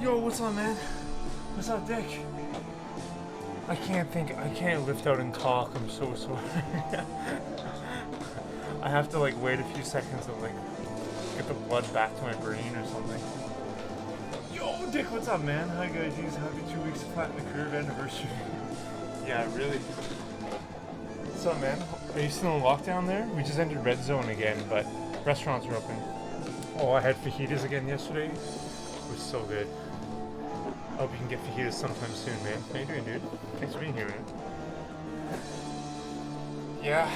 Yo, what's up, man? What's up, Dick? I can't lift out and talk. I'm so sorry. I have to like wait a few seconds to like get the blood back to my brain or something. Yo, Dick, what's up, man? Hi, Gyges. Happy 2 weeks of Flatten the Curve anniversary. Yeah, really. What's up, man? Are you still in lockdown there? We just entered red zone again, but restaurants are open. Oh, I had fajitas again yesterday. It was so good. I hope you can get fajitas sometime soon, man. How you doing, dude? Thanks for being here, man. Yeah.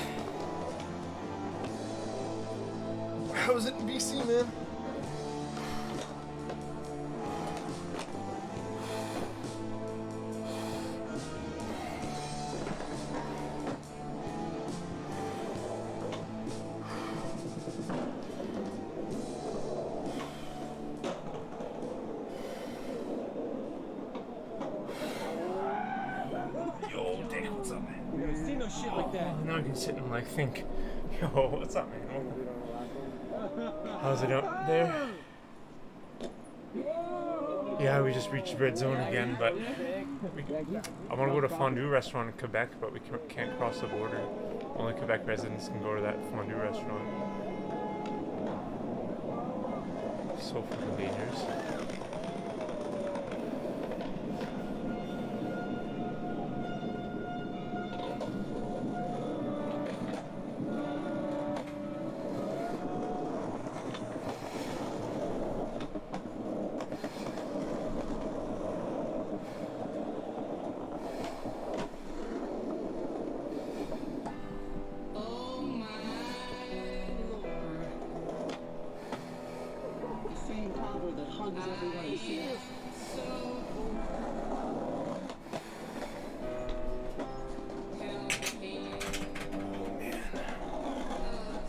How was it in BC, man? Shit like that. Now I can sit and like think, yo, what's up, man? How's it up there? Yeah, we just reached red zone again, but I want to go to a fondue restaurant in Quebec, but we can't cross the border. Only Quebec residents can go to that fondue restaurant. So fucking dangerous.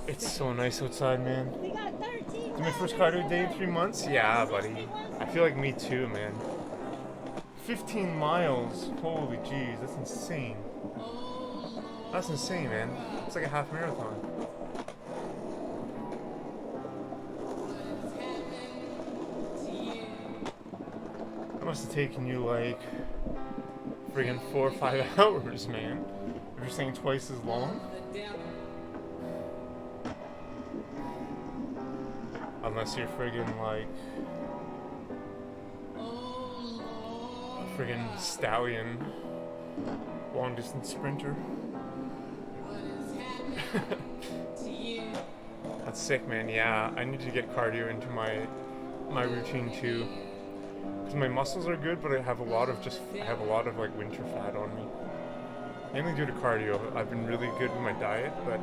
It's so nice outside, man. It's my first cardio day in 3 months? Yeah, buddy. I feel like me too, man. 15 miles. Holy jeez, that's insane. That's insane, man. It's like a half marathon. That must have taken you like friggin' 4 or 5 hours, man. If you're saying twice as long. Unless you're friggin' like a friggin' stallion, long distance sprinter. That's sick, man. Yeah, I need to get cardio into my routine too. Cause my muscles are good, but I have a lot of like winter fat on me. Mainly due to cardio. I've been really good with my diet, but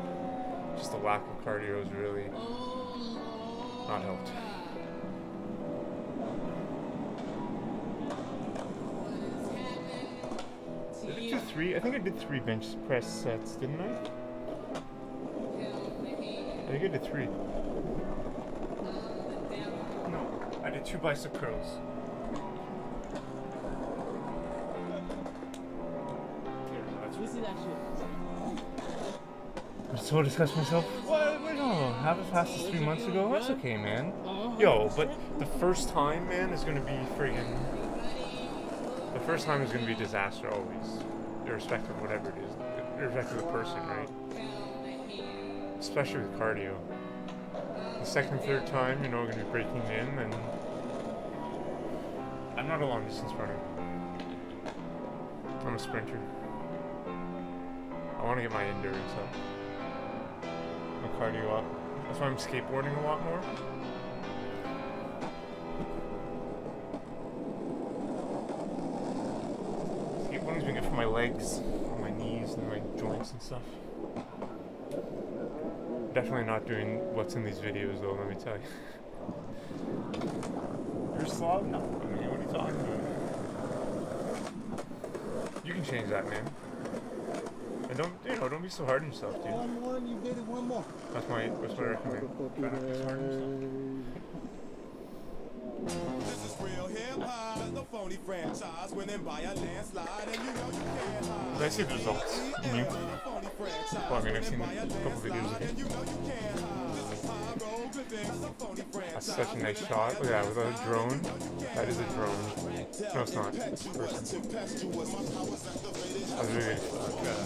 just the lack of cardio is really not helped. Did I do 3? I think I did 3 bench press sets, didn't I? I think I did 3. No, I did 2 bicep curls. You see that shit? I'm so disgust myself. What? Wait, no. Have it past 3 months ago? That's okay, man. Yo, but the first time, man, is gonna be friggin'. The first time is gonna be a disaster always. Irrespective of whatever it is. Irrespective of the person, right? Especially with cardio. The second, third time, you know, we're gonna be breaking in, and I'm not a long distance runner. I'm a sprinter. I want to get my endurance up. My cardio up. That's why I'm skateboarding a lot more. Skateboarding's been good for my legs, for my knees, and my joints and stuff. Definitely not doing what's in these videos though, let me tell you. You're a slob? No, man, what are you talking about? You can change that, man. And don't be so hard on yourself, dude. One, you did it, one more. That's what I recommend. Try not to be so hard on yourself. This is real hip hop, the phony franchise, winning by a landslide, and you know you can't hide. Did I see the results? Well, I mean, I've seen a couple videos of it. That's such a nice shot. Look at that, with a drone. That is a drone. No, it's not. It's a person. That was really good.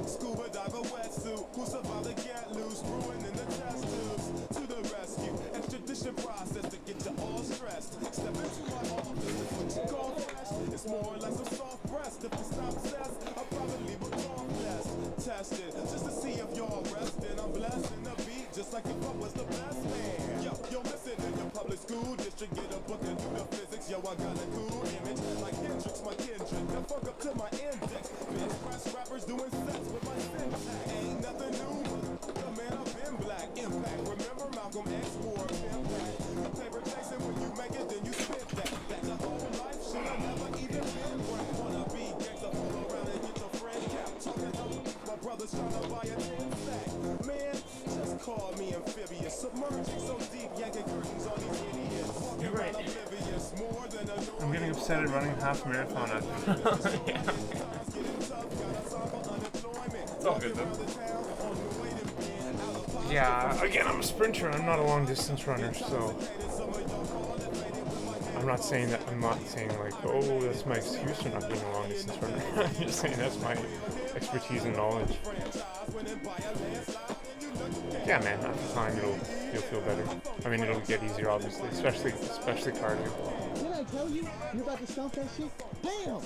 Scuba diver wetsuit, who survived the get loose, ruining the test tubes. To the rescue, extradition process to get you all stressed. Step into my office, it's what you call fresh. It's more like some soft breast. If it's not obsessed, I'll probably will talk less. Test it, just to see if y'all resting. I'm blessing the beat, just like if I was the best man. Yo, listen in your public school district, get a book and do the physics. Yo, I got a cool image, like Hendrix, my kindred. Now fuck up to my index. Big fresh rappers doing sex with my syntax. Ain't nothing new, but man, I've been black. Impact, remember Malcolm X wore a impact. You paper chasing when you make it, then you spit that. That's a whole life, should I never even been where I wanna be. Gangsta, pull around and get your friend cap. Talking up, my brother's trying to buy a 10 sack. Man, just call me amphibious. Submerging so deep, yanking curtains on these idiots. Walking You're right. around oblivious, more than a I'm getting upset at running half marathon after. Yeah. It's all good though. Yeah, again, I'm a sprinter. I'm not a long distance runner, so I'm not saying like, oh, that's my excuse for not being a long distance runner. I'm just saying that's my expertise and knowledge. Yeah, man. After time, you'll feel better. I mean, it'll get easier, obviously, especially cardio. Didn't I tell you? You're about to stomp that shit? Damn!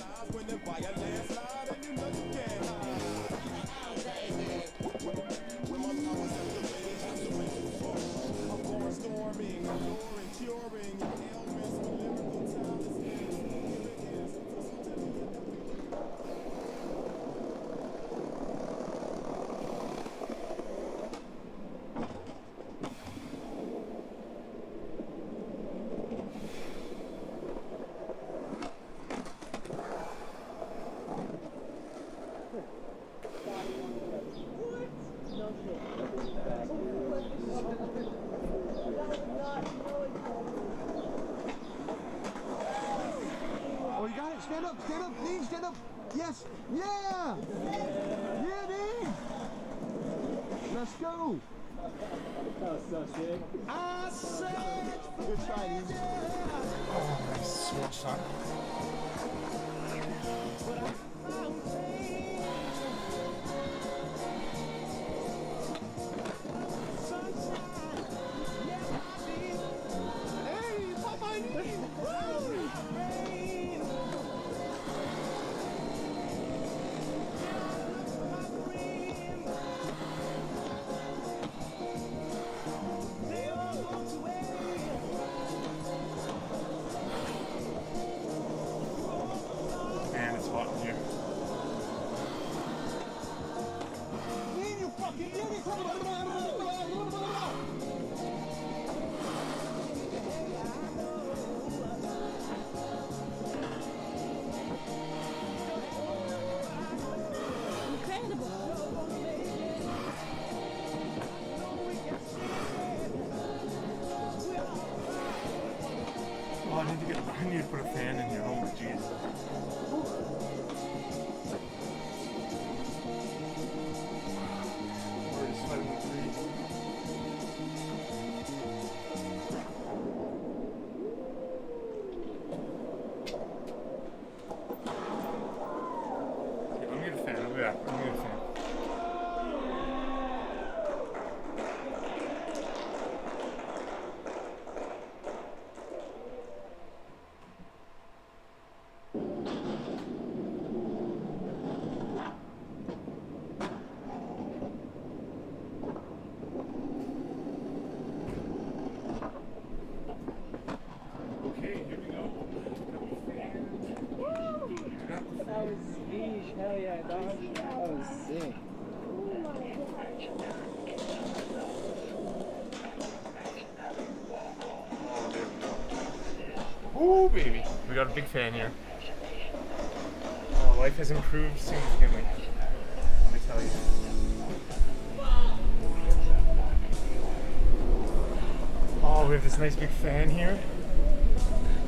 Oh, you got it. Stand up, please, stand up. Yes, yeah. Yeah, dude. Let's go. That was so sick. I said, good try, dude. Oh, nice switch shot. Man, it's hot in here. Man, you fucking did it. Oh, I need to put a fan in here. Oh, jeez. We're just sweating the trees. Okay, let me get a fan. I'll be back. Let me get a fan. Okay, here we go. That was sheesh. Hell yeah, dog. That was sick. Ooh, baby. We got a big fan here. Oh, life has improved significantly. Let me tell you. Oh, we have this nice big fan here.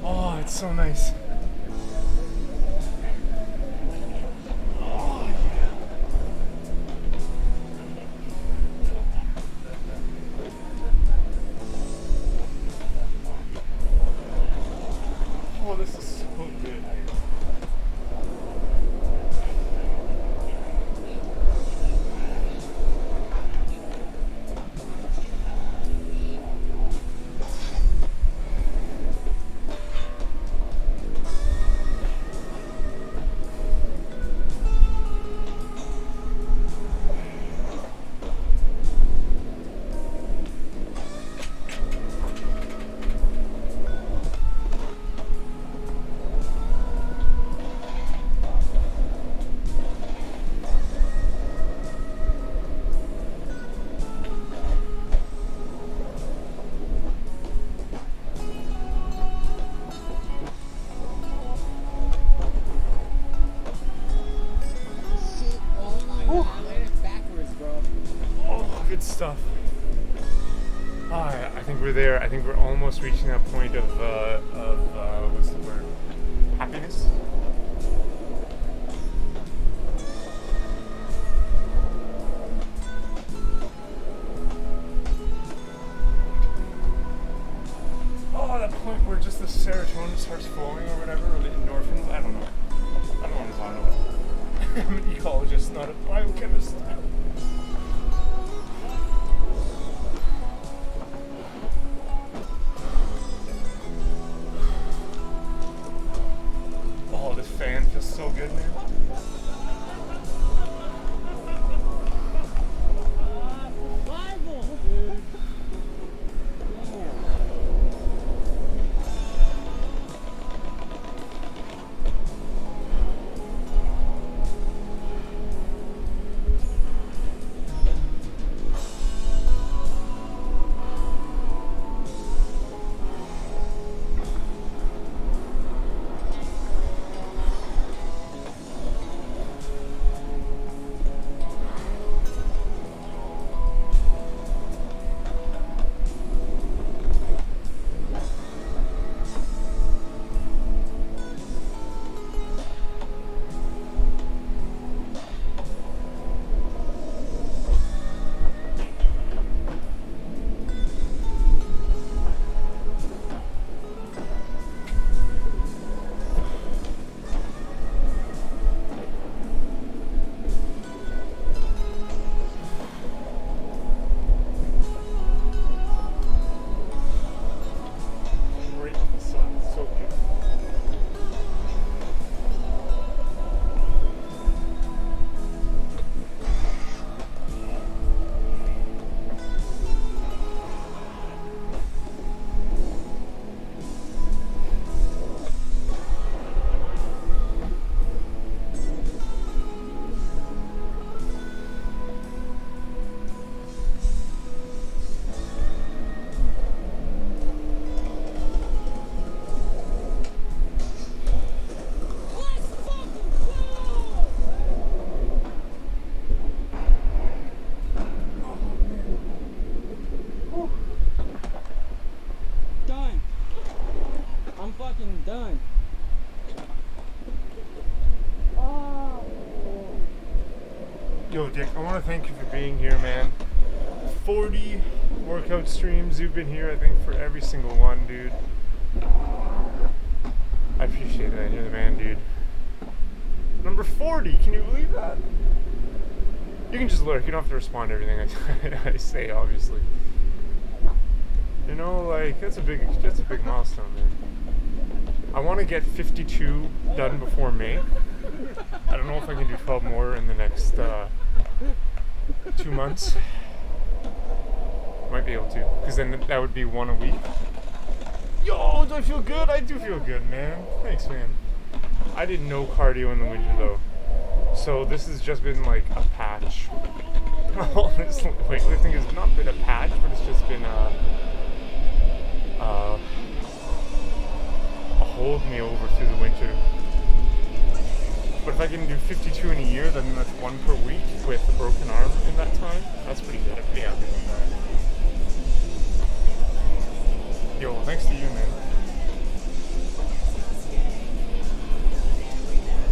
Oh, it's so nice. Oh, yeah. over there, I think we're almost reaching that point of what's the word? Happiness. Oh, that point where just the serotonin starts flowing or whatever, or the endorphins. I don't know. I don't know what I'm talking about. I'm an ecologist, not a biochemist. Oh, this fan feels so good, man. Done. I'm fucking done. Oh. Yo, Dick, I want to thank you for being here, man. 40 workout streams. You've been here, I think, for every single one, dude. I appreciate that. You're the man, dude. Number 40. Can you believe that? You can just lurk. You don't have to respond to everything I say, obviously. You know, like, that's a big milestone, man. I want to get 52 done before May. I don't know if I can do 12 more in the next 2 months. Might be able to, because then that would be one a week. Yo, do I feel good? I do feel good, man. Thanks, man. I did no cardio in the winter, though. So this has just been like a patch. All this weightlifting has not been a patch, but it's just been a hold me over through the winter. But if I can do 52 in a year, then that's one per week with a broken arm in that time. That's pretty good. I'm pretty happy with that. Yo, thanks to you, man.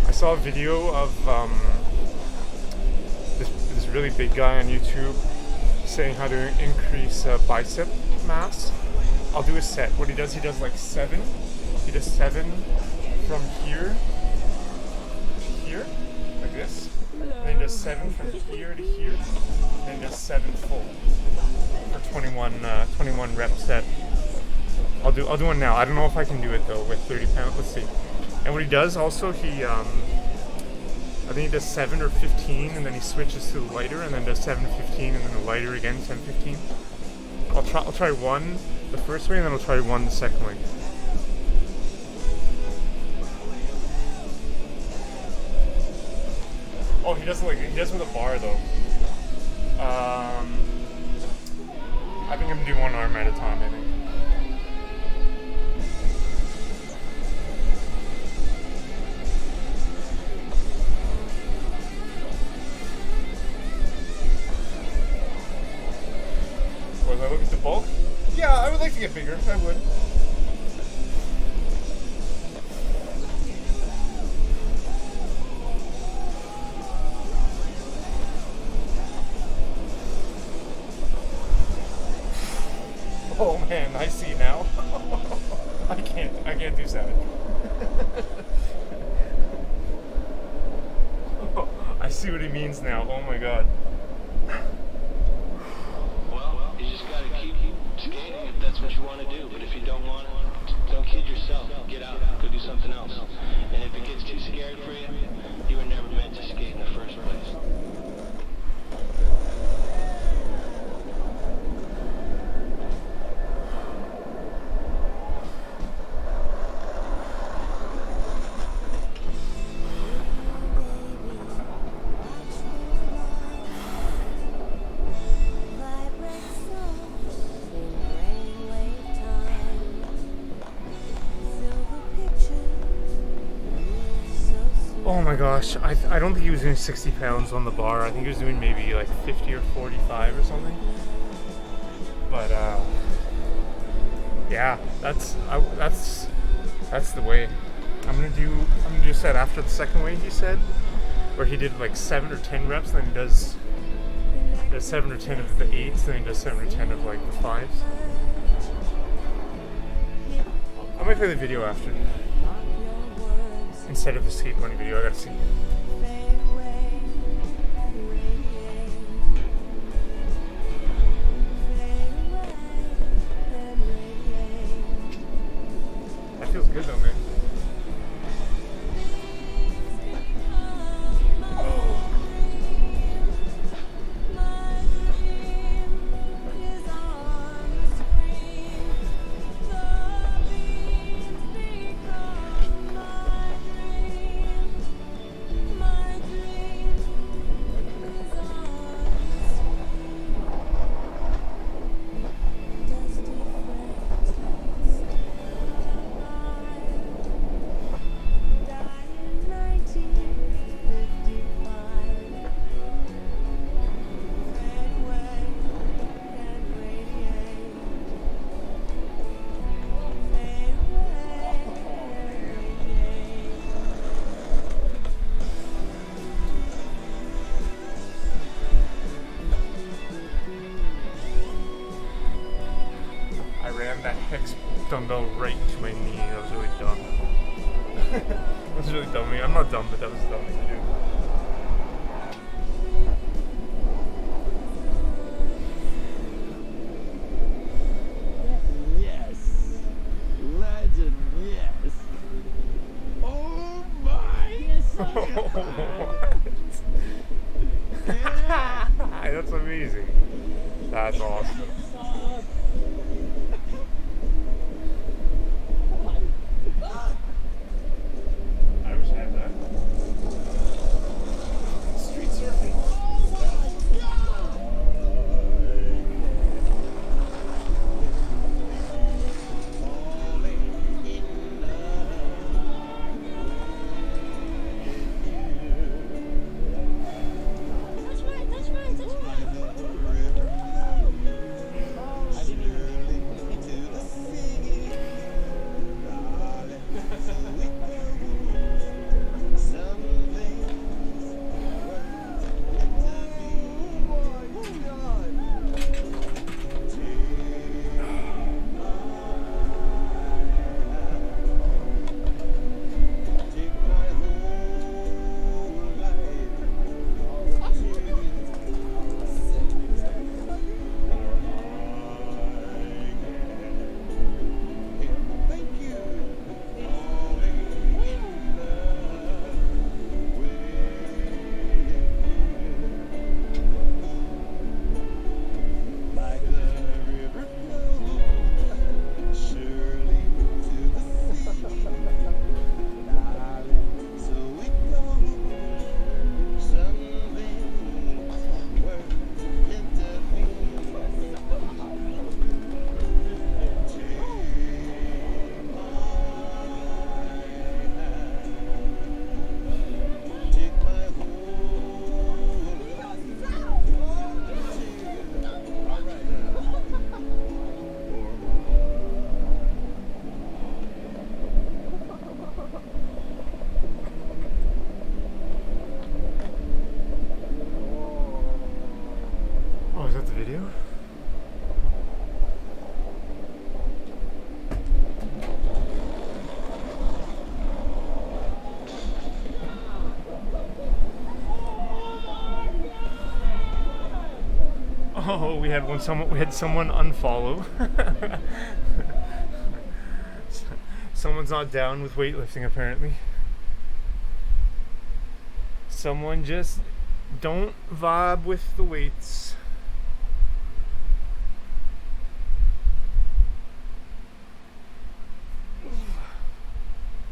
I saw a video of this really big guy on YouTube saying how to increase bicep mass. I'll do a set. What he does like 7. He does 7 from here to here, like this. And then he does 7 from here to here. And then he does 7 full for 21 rep set. I'll do one now. I don't know if I can do it though with 30 pounds. Let's see. And what he does also, he I think he does 7 or 15, and then he switches to the lighter, and then does 7 to 15, and then the lighter again, 7 15. I'll try one the first way, and then I'll try one the second way. Oh, he does with a bar though. I think I'm gonna do one arm at a time. I think. Was I looking at the bulk? Yeah, I would like get bigger. I would. Oh man, I see now. I can't do Savage. Oh, I see what he means now. Oh my god. Well, you just gotta keep skating if that's what you want to do. But if you don't want it, don't kid yourself. Get out, go do something else. And if it gets too scary for you, you were never meant to skate in the first place. Oh my gosh, I don't think he was doing 60 pounds on the bar. I think he was doing maybe like 50 or 45 or something. But yeah, that's the way. I'm gonna do set after the second weight, he said, where he did like 7 or 10 reps, and then he does 7 or 10 of the 8s, then he does 7 or 10 of like the 5s. I might play the video after. Instead of the skateboarding video, I gotta see. That feels good though, man. That hex dumbbell right into my knee. That was really dumb. That was really dumb. I'm not dumb, but that was a dumb thing to do. Yes. Legend, yes. Oh my! Yes, That's amazing. That's awesome. I wish I had that. Street surfing. Oh, we had someone unfollow. Someone's not down with weightlifting apparently. Someone just don't vibe with the weights.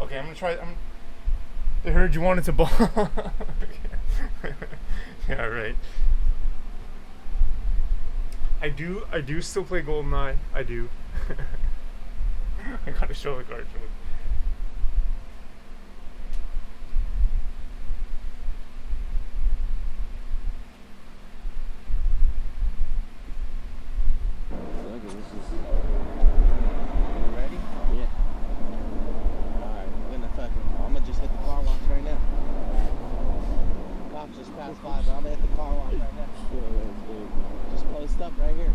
Okay, I'm gonna try. They heard you wanted to ball. Yeah, right. I do still play GoldenEye. I do. I gotta show the cartoon. Look, this is. You ready? Yeah. Alright, I'm gonna just hit the car wash right now. Cops just passed by, but I'm gonna hit the car wash right now. Just post up right here.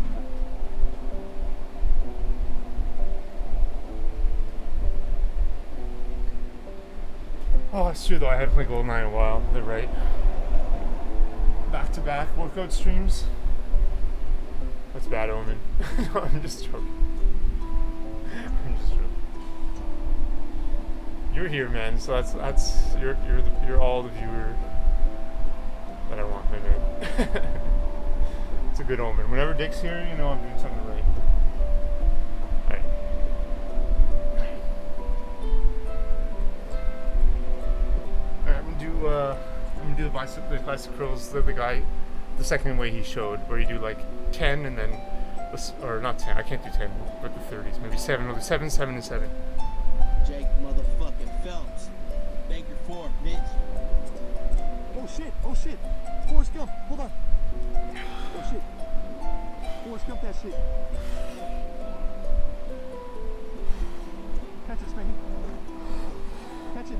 Oh, it's true though. I haven't played GoldenEye in a while. They're right. Back-to-back workout streams. That's bad omen. No, I'm just joking. I'm just joking. You're here, man. So you're all the viewer that I want, my man. It's a good omen. Whenever Dick's here, you know I'm doing something right. Alright. Alright, I'm gonna do the bicep curls the second way he showed, where you do like 10 and then, or not 10, I can't do 10, but the 30s, maybe 7, we'll do 7, 7, and 7. Jake motherfucking Phelps. Baker 4, bitch. Oh shit. Forrest Gump, hold on. Oh shit. Forrest Gump that shit. Catch it, Spanky. Catch it.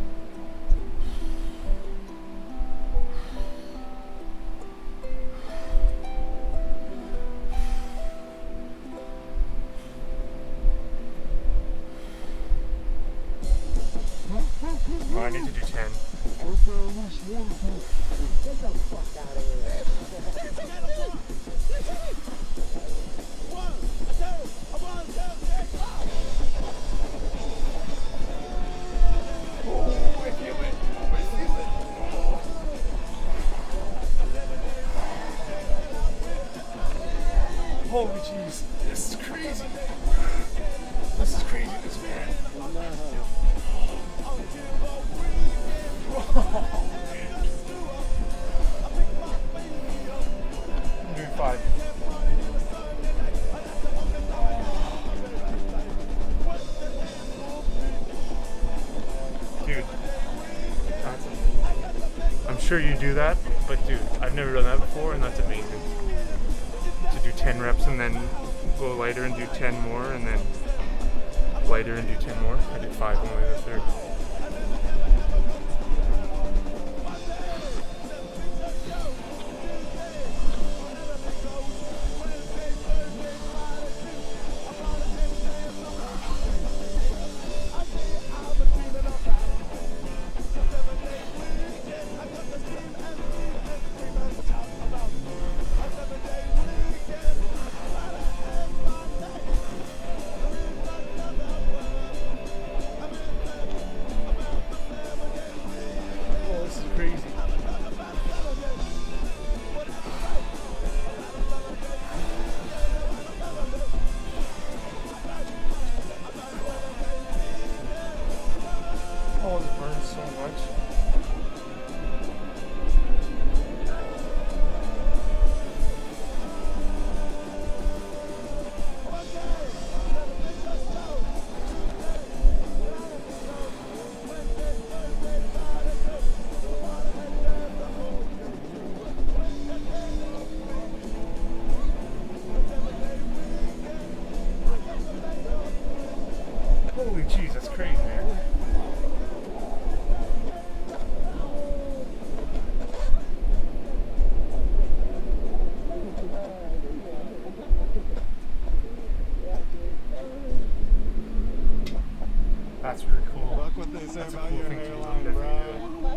Oh, I need to do 10. Holy jeez, this is crazy. This is craziness, man. I'm doing 5. Dude, that's amazing. I'm sure you do that, but dude, I've never done that before, and that's amazing. To do 10 reps and then go lighter and do 10 more, and then lighter and do 10 more. I did 5 only the third. Holy jeez, that's crazy, man. That's really cool. Fuck what they say That's a about cool your thing to do. hairline, Definitely bro.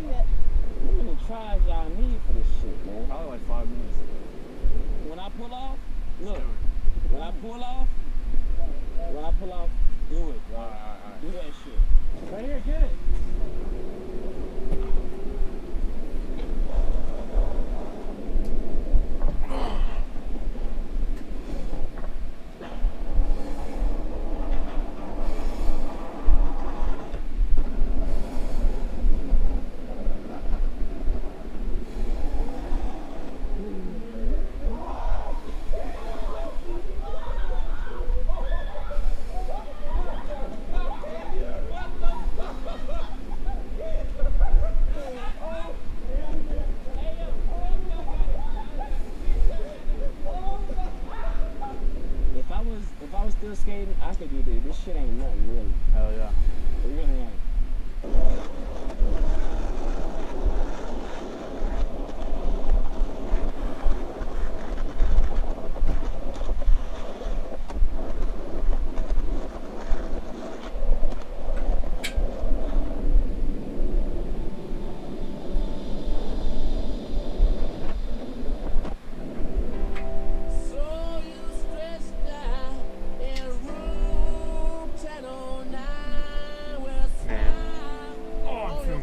do it. How many tries y'all need for this shit, man? Probably like 5 minutes. When I pull off, Look, when I pull off, do it, bro. Do that shit. Right here, get it. If I was still skating, I could do this. This shit ain't nothing, really. Hell yeah. It really ain't.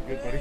Good, buddy.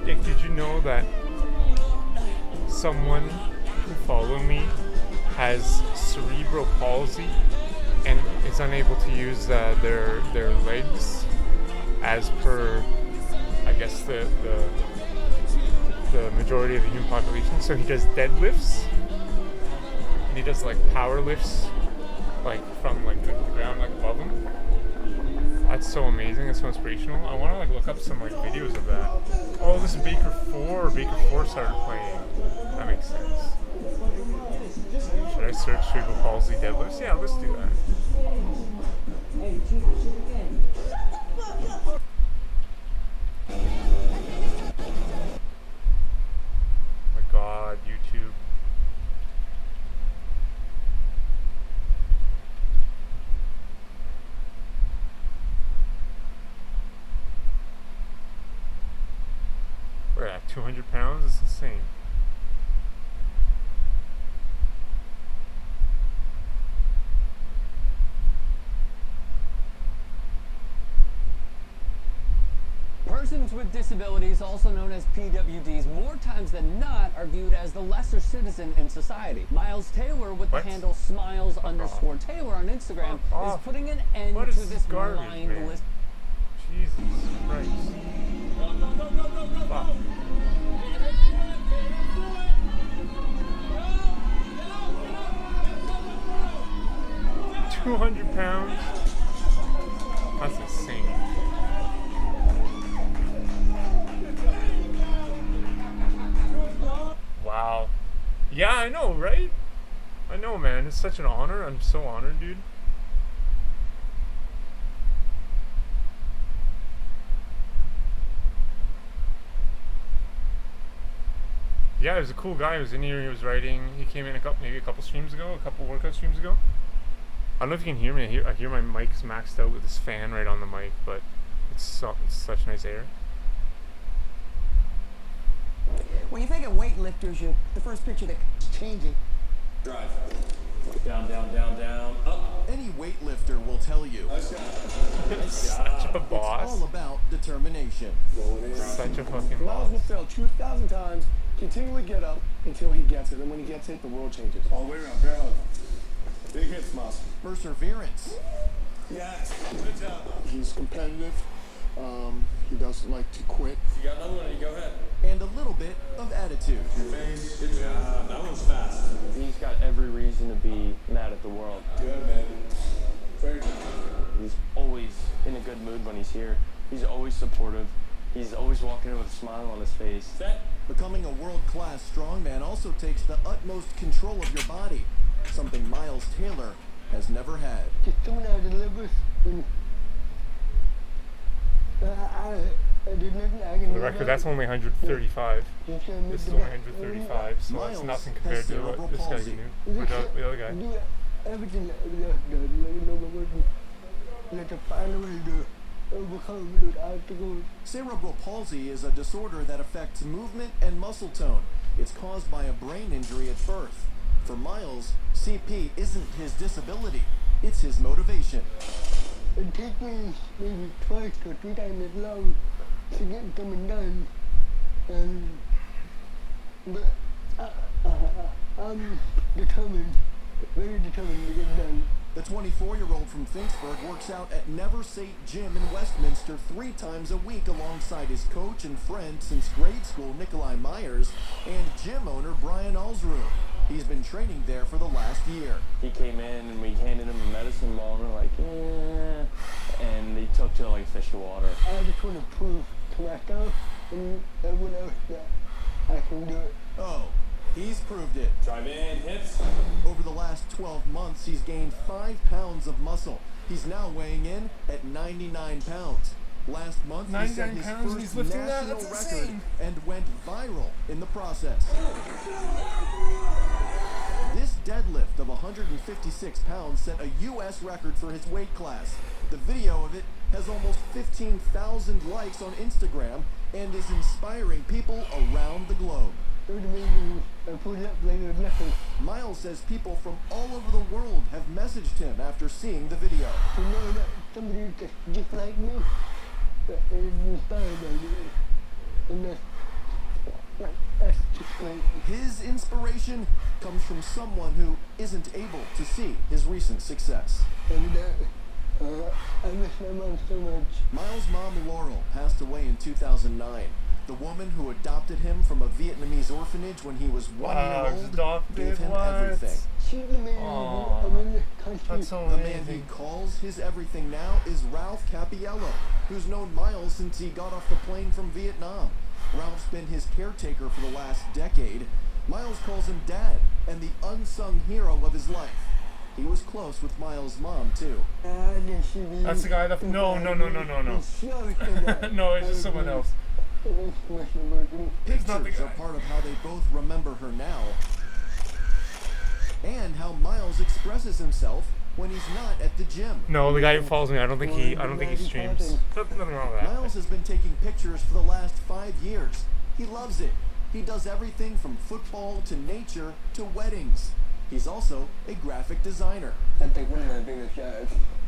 Dick, did you know that someone who followed me has cerebral palsy and is unable to use their legs as per, I guess, the majority of the human population? So he does deadlifts and he does like power lifts, like from like the ground, like above him. That's so amazing. That's so inspirational. I want to like look up some like videos of that. Oh, this is Baker 4. Baker 4 started playing. That makes sense. Should I search cerebral palsy deadlifts? Yeah, let's do that. Hey, shoot again. My God, YouTube. We're at 200 pounds? It's insane. Persons with disabilities, also known as PWDs, more times than not are viewed as the lesser citizen in society. Miles Taylor with What? the handle Smiles_Taylor on Instagram Fuck off. is putting an end What to is this garbage, man? mindless. Jesus Christ. Fuck. 200 pounds? That's insane. Wow. Yeah, I know, right? I know, man. It's such an honor. I'm so honored, dude. Yeah, he was a cool guy. He was in here. He was writing. He came in maybe a couple streams ago, a couple workout streams ago. I don't know if you can hear me. I hear my mic's maxed out with this fan right on the mic, but it's such nice air. When you think of weightlifters, the first picture that's changing. Drive. Down, down, down, down, up. Any weightlifter will tell you. Such a boss. It's all about determination. Such a fucking Miles will boss. fail 2,000 times, continually get up until he gets it. And when he gets it, the world changes. All the way around, parallel. Big hits, Miles. Perseverance. Yes. Good job. He's competitive. He doesn't like to quit. You got another one, you go ahead. And a little bit of attitude. Your face. Good job. That one's fast. He's got every reason to be mad at the world. Good, man. Very good. He's always in a good mood when he's here. He's always supportive. He's always walking in with a smile on his face. Set. Becoming a world-class strongman also takes the utmost control of your body, something Miles Taylor has never had. Just coming out of the livers. I did nothing. I For the record, that's only 135. This is only 135, so Miles that's nothing compared to cerebral what this guy palsy. can do. Or the other guy. Do everything like to find a way to overcome the obstacles. Cerebral palsy is a disorder that affects movement and muscle tone. It's caused by a brain injury at birth. For Miles, CP isn't his disability, it's his motivation. It takes me maybe twice or 3 times as long to get something done. But I'm determined, very determined to get done. The 24-year-old from Finksburg works out at Never St. Gym in Westminster 3 times a week alongside his coach and friend since grade school, Nikolai Myers, and gym owner Brian Alsroom. He's been training there for the last year. He came in and we handed him a medicine ball and we're like, and he took to it like a fish to water. I just want to prove to myself and everyone else that I can do it. Oh, he's proved it. Drive in, hips. Over the last 12 months, he's gained 5 pounds of muscle. He's now weighing in at 99 pounds. Last month, he set 99 his pounds and he's first lifting that? national That's record insane. and went viral in the process. This deadlift of 156 pounds set a U.S. record for his weight class. The video of it has almost 15,000 likes on Instagram and is inspiring people around the globe. It would amazing. I pulled up like it was nothing. Miles says people from all over the world have messaged him after seeing the video. To know that somebody that's just like me is inspired by it. And that's just great. His inspiration comes from someone who isn't able to see his recent success. And I miss my mom so much. Miles' mom, Laurel, passed away in 2009. The woman who adopted him from a Vietnamese orphanage when he was 1 Wow, year he's old adopted, gave him what? everything. She's the man Aw, I'm in this country. That's so The man he amazing. calls his everything now is Ralph Capiello, who's known Miles since he got off the plane from Vietnam. Ralph's been his caretaker for the last decade. Miles calls him Dad and the unsung hero of his life. He was close with Miles' mom, too. That's the guy that... No. No, it's just someone else. Pictures are part of how they both remember her now, and how Miles expresses himself when he's not at the gym. No, the guy who follows me, I don't think he streams. Nothing wrong with that. Miles has been taking pictures for the last 5 years. He loves it. He does everything from football to nature to weddings. He's also a graphic designer.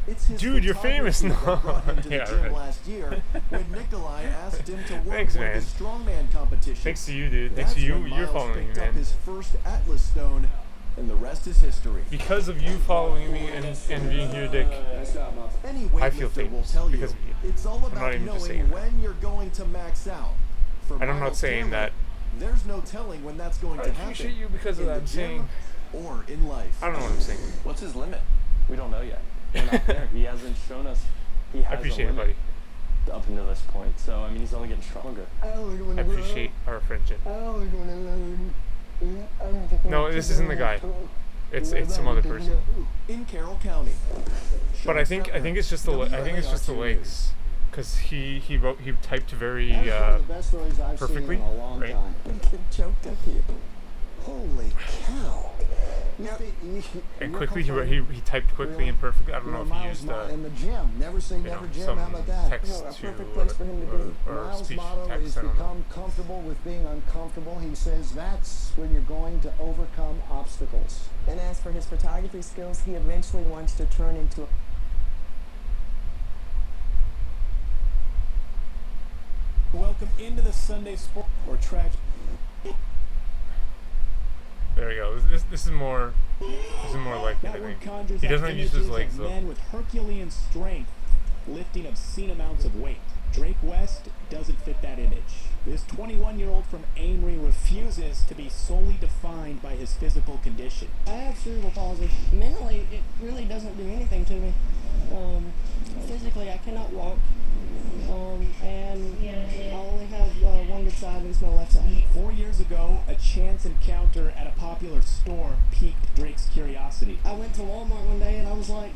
It's his Dude, you're famous now. that brought him to the Yeah, gym right. last year when Nikolai asked him to work Thanks, for man. the strongman competition. Thanks to you, dude. Thanks to That's you. when You're Miles following me, picked up man. his first Atlas stone, and the rest is history. Because of you following me and being here, Dick, Any I feel weightlifter will famous tell you because of you. it's all I'm not about even just saying knowing that. when you're going to max out. For And I'm not Miles saying Taylor, that. There's no telling when that's going I to happen. appreciate you because of in that. the I'm gym saying... or in life. I don't know what I'm saying. What's his limit? We don't know yet. We're not there. He hasn't shown us he has I appreciate a it, buddy. limit up until this point. So, I mean, he's only getting stronger. I appreciate our friendship. No, this isn't the guy. It's some other person. In Carroll County. But I think it's just the legs, because he typed very perfectly, right? Get choked up here. Holy cow. And quickly he typed quickly and perfectly. I don't know if he used in the gym. Never say never, Jim. some How about that? text a to perfect place for him to be. or Miles' speech motto text. is I don't know. become comfortable with being uncomfortable. He says that's when you're going to overcome obstacles. And as for his photography skills, he eventually wants to turn into a Welcome into the Sunday Sport or Track. There we go. This is more like it, I That word think. conjures He up doesn't use his images legs of though. men with Herculean strength lifting obscene amounts of weight. Drake West doesn't fit that image. This 21-year-old from Amory refuses to be solely defined by his physical condition. I have cerebral palsy. Mentally, it really doesn't do anything to me. Physically, I cannot walk. And I only have one good side, and it's my left side. 4 years ago, a chance encounter at a popular store piqued Drake's curiosity. I went to Walmart one day, and I was like,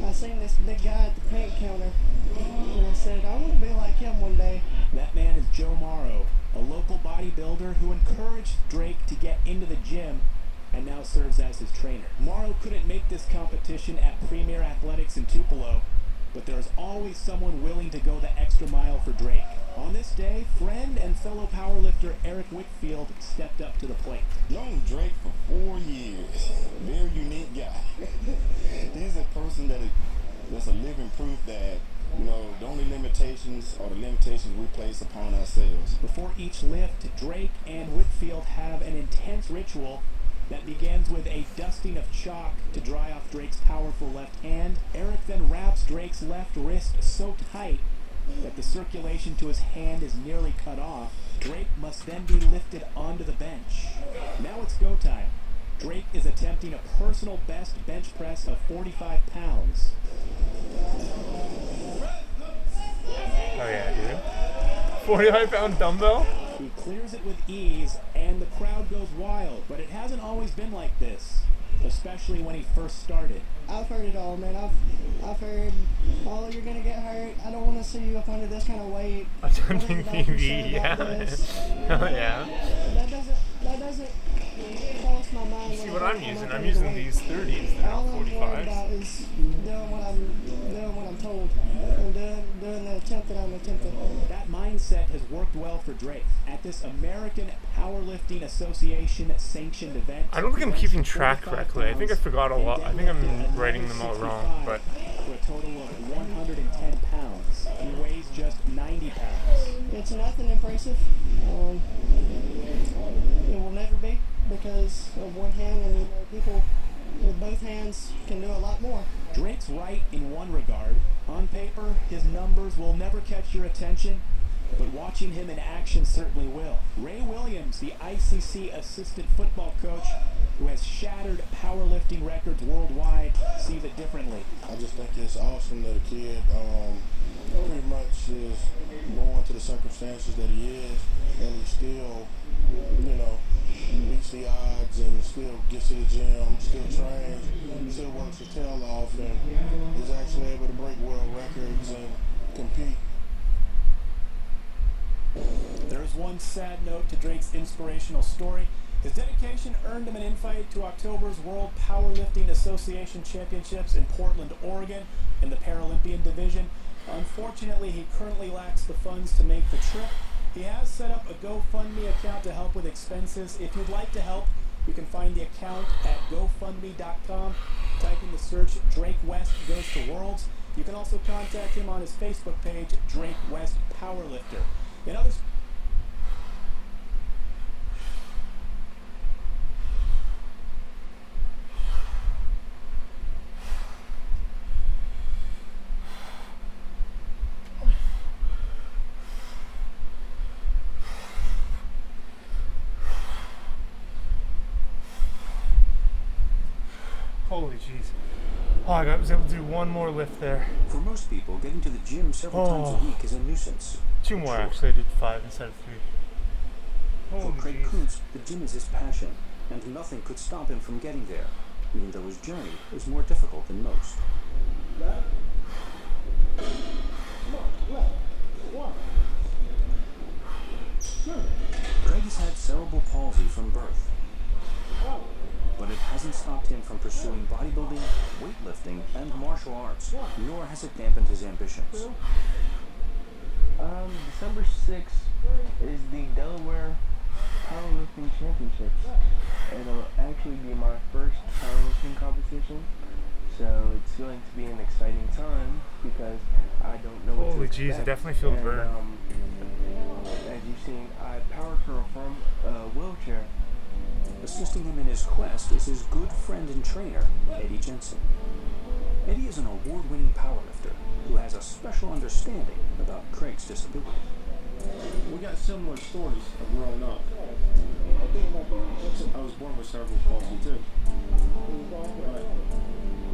I seen this big guy at the paint counter, and I said, I want to be like him one day. That man is Joe Morrow, a local bodybuilder who encouraged Drake to get into the gym and now serves as his trainer. Morrow couldn't make this competition at Premier Athletics in Tupelo, but there's always someone willing to go the extra mile for Drake. On this day, friend and fellow powerlifter Eric Whitfield stepped up to the plate. Known Drake for 4 years. Very unique guy. He's a person that's a living proof that, you know, the only limitations are the limitations we place upon ourselves. Before each lift, Drake and Whitfield have an intense ritual that begins with a dusting of chalk to dry off Drake's powerful left hand. Eric then wraps Drake's left wrist so tight that the circulation to his hand is nearly cut off. Drake must then be lifted onto the bench. Now it's go time. Drake is attempting a personal best bench press of 45 pounds. Oh yeah, dude. 45-pound dumbbell? He clears it with ease, and the crowd goes wild. But it hasn't always been like this, especially when he first started. I've heard it all, man. I've heard, oh, you're gonna get hurt. I don't want to see you up under this kind of weight. Attempting TV, yeah. Oh yeah. That doesn't cross my mind. See what I'm using? I'm using these 30s. They're not All I'm worried 45s. about is doing what I'm told, and doing the attempt that I'm attempting. That mindset has worked well for Drake. At this American Powerlifting Association sanctioned event, I don't think I'm keeping track correctly. I think I forgot a lot. I think I'm writing them all wrong, but for a total of 110 pounds. He weighs just 90 pounds. It's nothing impressive. It will never be because of one hand, and people with both hands can do a lot more. Drake's right in one regard. On paper, his numbers will never catch your attention, but watching him in action certainly will. Ray Williams, the ICC assistant football coach who has shattered powerlifting records worldwide, sees it differently. I just think it's awesome that a kid pretty much is born to the circumstances that he is, and he still, you know, beats the odds records and still gets to the gym, still trains, still works his tail off, and is actually able to break world records and compete. There is one sad note to Drake's inspirational story. His dedication earned him an invite to October's World Powerlifting Association Championships in Portland, Oregon, in the Paralympian division. Unfortunately, he currently lacks the funds to make the trip. He has set up a GoFundMe account to help with expenses. If you'd like to help, you can find the account at GoFundMe.com. Type in the search Drake West Goes to Worlds. You can also contact him on his Facebook page, Drake West Powerlifter. In other Holy jeez. Oh, I was able to do one more lift there. For most people, getting to the gym several times a week is a nuisance. Two more, actually. I did 5 instead of 3. For Craig Kuntz, the gym is his passion, and nothing could stop him from getting there, even though his journey is more difficult than most. Craig has had cerebral palsy from birth, but it hasn't stopped him from pursuing bodybuilding, weightlifting, and martial arts, nor has it dampened his ambitions. December 6th is the Delaware Powerlifting Championships. It'll actually be my first powerlifting competition, so it's going to be an exciting time because I don't know what to expect. Holy jeez, I definitely feel the burn. As you've seen, I power curl from a wheelchair. Assisting him in his quest is his good friend and trainer, Eddie Jensen. Eddie is an award-winning powerlifter who has a special understanding about Craig's disability. We got similar stories of growing up. I was born with cerebral palsy too. But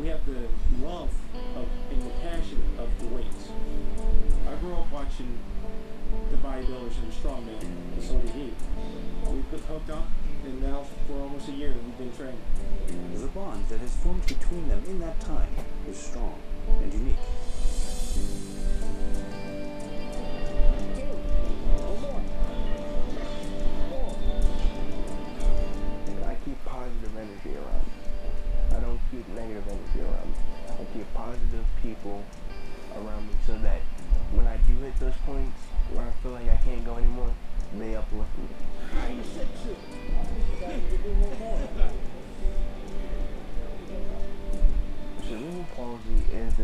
we have the love of and the passion of the weights. I grew up watching the bodybuilders and the strongmen, and so did he. We've been hooked up, and now for almost a year we've been training. The bond that has formed between them in that time is strong and unique. I keep positive energy around me. I don't keep negative energy around me. I keep positive people around me so that when I do hit those points where I feel like I can't go anymore, they uplift me. Cerebral palsy is a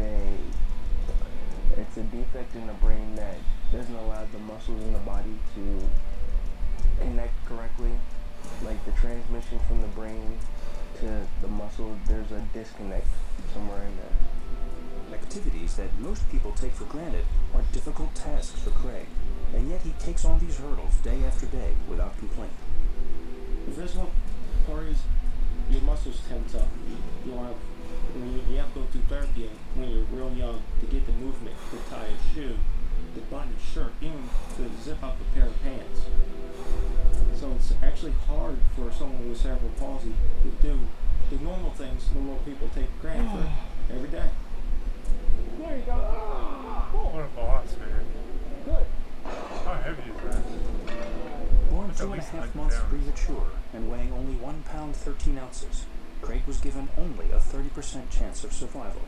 defect in the brain that doesn't allow the muscles in the body to connect correctly. Like the transmission from the brain to the muscle, there's a disconnect somewhere in there. Activities that most people take for granted are difficult tasks for Craig, and yet he takes on these hurdles day after day without complaint. The physical part is your muscles tense up. You have to go through therapy when you're real young to get the movement, to tie a shoe, to button a shirt, even to zip up a pair of pants. So it's actually hard for someone with cerebral palsy to do the normal things normal people take for granted for every day. There you go. What a boss, man. Good. How heavy is that? Born 2.5 months premature and weighing only 1 pound 13 ounces, Craig was given only a 30% chance of survival.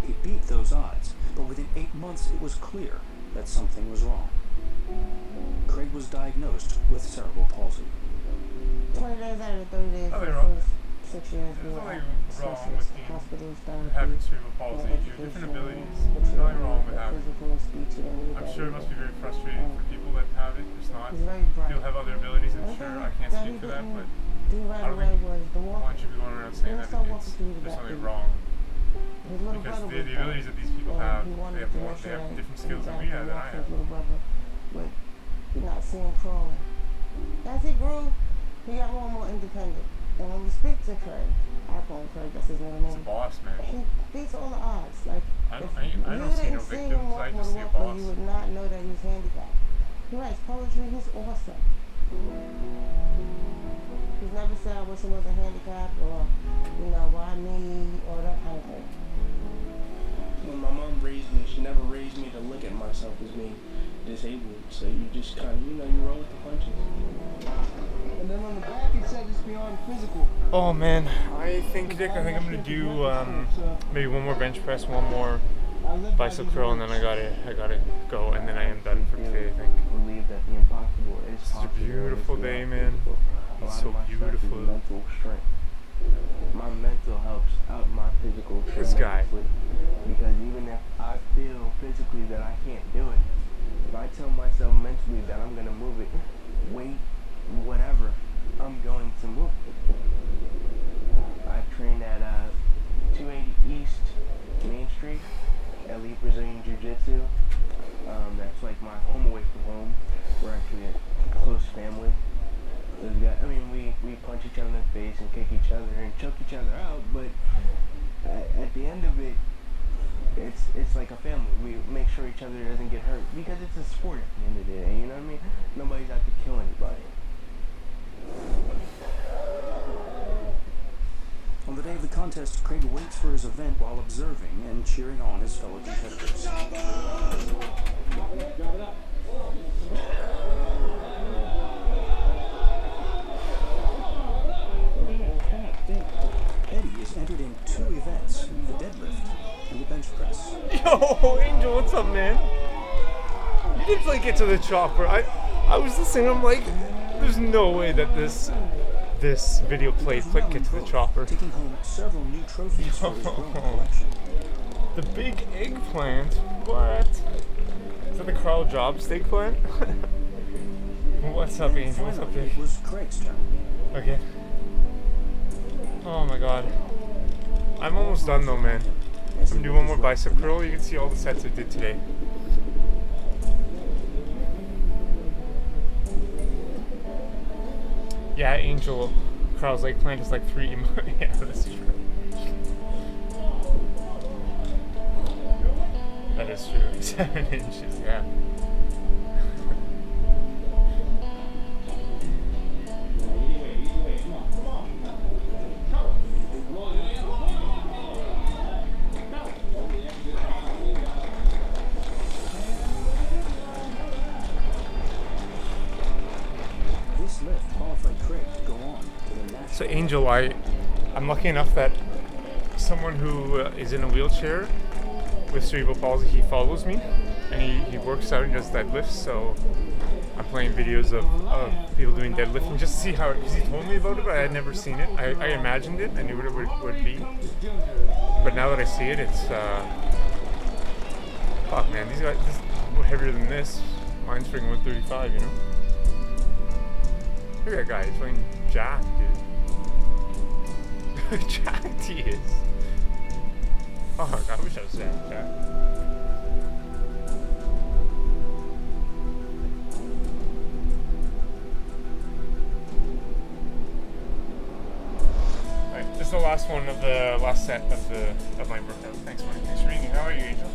He beat those odds, but within 8 months it was clear that something was wrong. Craig was diagnosed with cerebral palsy. 20 days out of 30 days, Nothing wrong. 6 years, we were Nothing at wrong with hospitals, having cerebral palsy. You have different abilities. There's nothing wrong with having it. I'm sure it must be very frustrating for people that have it. It's not. People have other abilities, I'm sure. I can't speak for that, but I don't think one should be going around saying that there's something wrong. Because the abilities that these people have, they have different skills than we have, than I have. But you're not seeing crawling. As he grew, he got more and more independent. And when we speak to Craig, I call him Craig, that's his middle name. He's a boss, man. He beats all the odds. Like, I if don't you see no didn't see him victims, I walking just with see a a walker, boss. you would not know that he's handicapped. He writes poetry, he's awesome. He's never said I wish he wasn't handicapped or, you know, why me or that kind of thing. When my mom raised me, she never raised me to look at myself as being disabled. So you just kind of, you know, you roll with the punches. And then on the back it said it's beyond physical. Oh man, I think I'm gonna do maybe one more bench press, one more bicep curl, and then I gotta go, and then I am done for today. I think. Believe that the impossible is possible. It's a beautiful day, man. It's so beautiful. Mental strength. My mental helps out my physical. This guy. Because even if I feel physically that I can't do it, if I tell myself mentally that I'm gonna move it, weight, whatever, I'm going to move it. I train at 280 East Main Street, Elite Brazilian Jiu-Jitsu. That's like my home away from home. We're actually a close family. Those guys, I mean, we punch each other in the face and kick each other and choke each other out, but at the end of it, it's like a family. We make sure each other doesn't get hurt because it's a sport at the end of the day, you know what I mean? Nobody's out to kill anybody. On the day of the contest, Craig waits for his event while observing and cheering on his fellow competitors. Eddie is entered in 2 events, the deadlift and the bench press. Yo, Angel, what's up, man? You did like get to the chopper. I was listening, I'm like, there's no way that this video played click get to the chopper. Taking home several new trophies for his growing collection. The big eggplant? What? Is that the Carl Jobs eggplant? What's up, Angel? What's up, It Dave? was Craig's turn. Okay. Oh my god. I'm almost done though, man. I'm gonna do one more bicep curl. You can see all the sets I did today. Yeah, Angel, Carl's eggplant is like 3 yeah, that's true. That is true. 7 inches, yeah. This lift qualified Craig to go on to the national. So Angel, I'm lucky enough that someone who is in a wheelchair with cerebral palsy, he follows me, and he works out and does deadlifts, so I'm playing videos of people doing deadlifting just to see how, because he told me about it, but I had never seen it. I imagined it, I knew what it would be, but now that I see it, it's, fuck man, these guys, this is heavier than this. Mine's freaking 135, you know? Look at that guy, he's playing jack, dude. Jacked he is. Oh, God, I wish I was saying jack. Alright, this is the last one of the last set of my workout. Thanks, Mark. Thanks for reading. How are you, Angel?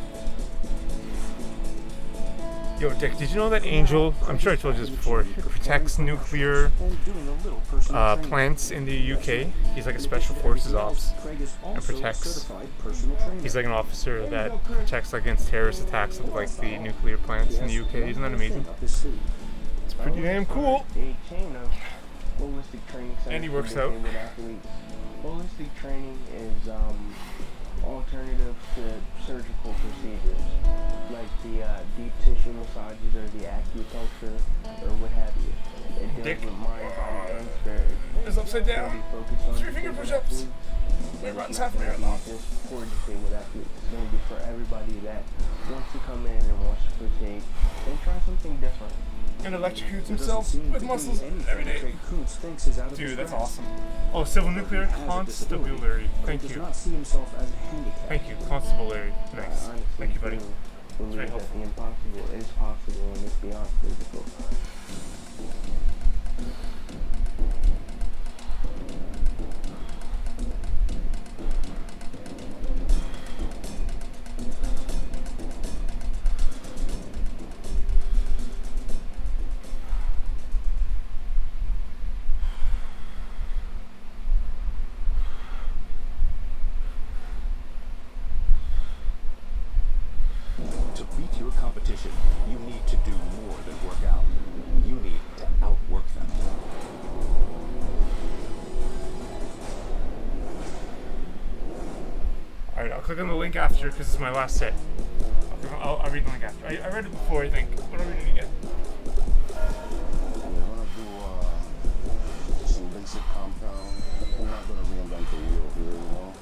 Yo, Dick, did you know that Angel, I'm sure I told you this before, protects nuclear plants in the UK? He's like a special forces ops and protects, he's like an officer that protects against terrorist attacks of like the nuclear plants in the UK. Isn't that amazing? It's pretty damn cool. And he works out. Holistic training is alternative to surgical procedures, like the deep tissue massages or the acupuncture or what have you. It deals with mind, body, and spirit. It's upside down. 3-finger push-ups. Wait, runs half a marathon. It's going to say with athletes. It's going to be for everybody that wants to come in and wants to partake and try something different. And electrocutes himself with muscles every day. Dude, that's awesome. Oh, civil nuclear constabulary. Thank you. Thank you, constabulary. Nice. Thank you, buddy. It's very helpful. The impossible is possible and it's beyond physical. click on the link after because it's my last set. I'll read the link after. I read it before, I think. What are we reading again? We're gonna do some basic compound. We're not gonna reinvent the wheel here, you know.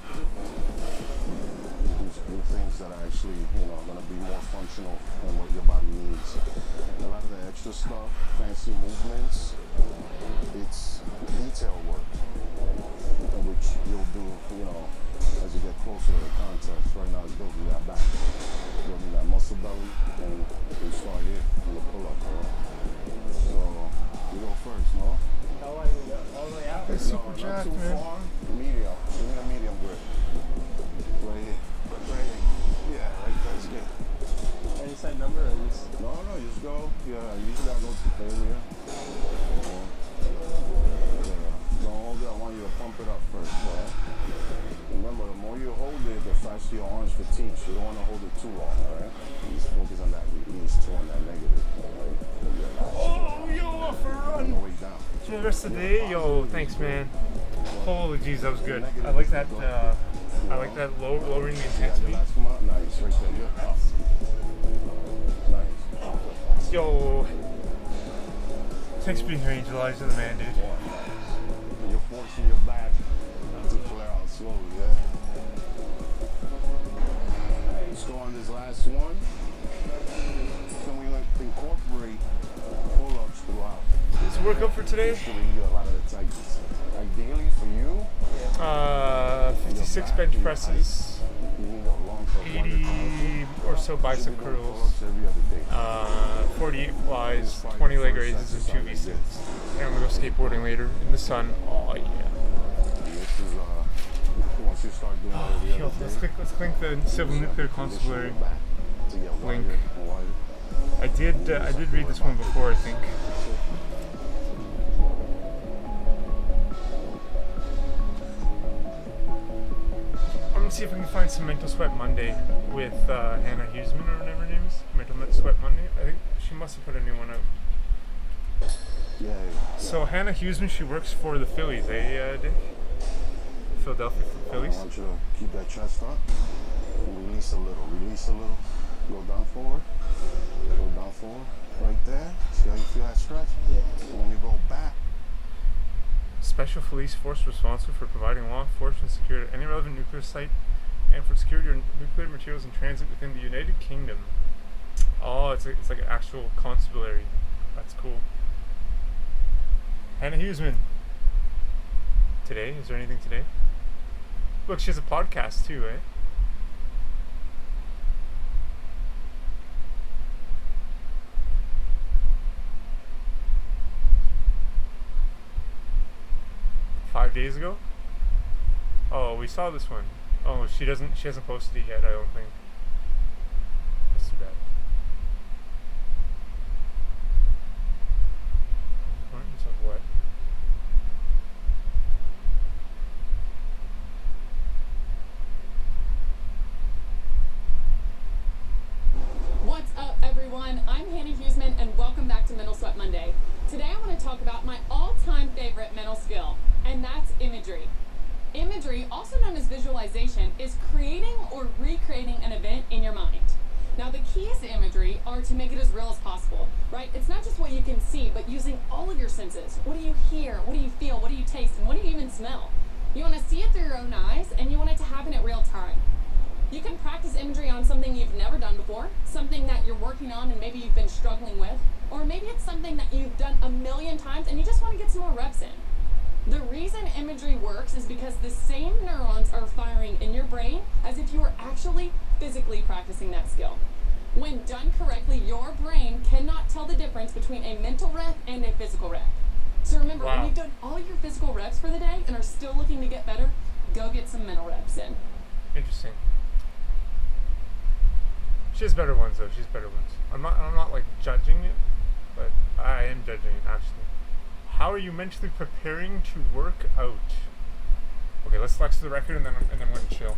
Do things that are actually, you know, gonna be more functional than what your body needs. A lot of the extra stuff, fancy movements, it's detail work, which you'll do, you know, as you get closer to the contest. Right now, it's building that back, building that muscle belly, and we start here in the pull-up, right? So, you go first, no? How long we go? All the way out? It's super not jacked, too man. far. Medium. Give me a medium grip. Right here. Right here. Yeah, right there. That's good. Any set number or just? No, you just go. Yeah, you usually gotta go to failure. Don't hold it. I want you to pump it up first, right? Remember, the more you hold it, the faster your arms fatigue. So you don't want to hold it too long, alright? Just focus on that release too, on that negative. Right? Oh, yo, off a run. On the way down. For the rest of the day, yo, thanks, man. Holy jeez, that was good. I like that. I like that lowering the intensity. Nice, right there. Good. Nice. Yo, thanks for being here, Angel Eyes. You're the man, dude. You're forcing your back to flare out slowly, yeah? Let's go on this last one. Can we incorporate pull-ups throughout? This workout for today? A lot of the tightness. Ideally for you? 56 bench presses, 80 or so bicep curls, 48 flies, 20 leg raises, and 2 V-sits. And I'm gonna go skateboarding later in the sun. Oh yeah. This is once you start doing Yo, let's click the Civil Nuclear Constabulary link. I did read this one before, I think. I'm gonna see if I can find some Mental Sweat Monday with Hannah Huseman or whatever her name is. Mental Sweat Monday. I think she must have put a new one out. Yeah. So Hannah Huseman, she works for the Phillies, Dick? Philadelphia Phillies. I want you to keep that chest up. Release a little. Go down forward. Right there. See how you feel that stretch? Yeah. And when you go back. Special police force responsible for providing law enforcement security at any relevant nuclear site and for security of nuclear materials in transit within the United Kingdom. Oh, it's like an actual constabulary. That's cool. Hannah Huseman. Today? Is there anything today? Look, she has a podcast too, eh? Days ago? Oh, we saw this one. Oh, she hasn't posted it yet, I don't think. That's too bad. Importance of what? What's up, everyone? I'm Hannah Huseman, and welcome back to Mental Sweat Monday. Today I want to talk about my all-time favorite mental skill, and that's imagery. Imagery, also known as visualization, is creating or recreating an event in your mind. Now, the keys to imagery are to make it as real as possible, right? It's not just what you can see, but using all of your senses. What do you hear? What do you feel? What do you taste? And what do you even smell? You want to see it through your own eyes, and you want it to happen at real time. You can practice imagery on something you've never done before, something that you're working on and maybe you've been struggling with, or maybe it's something that you've done a million times and you just want to get some more reps in. The reason imagery works is because the same neurons are firing in your brain as if you were actually physically practicing that skill. When done correctly, your brain cannot tell the difference between a mental rep and a physical rep. So remember, when you've done all your physical reps for the day and are still looking to get better, go get some mental reps in. Interesting. She has better ones though. She's better ones. I'm not like judging it, but I am judging it actually. How are you mentally preparing to work out? Okay, let's flex the record and then we're gonna chill.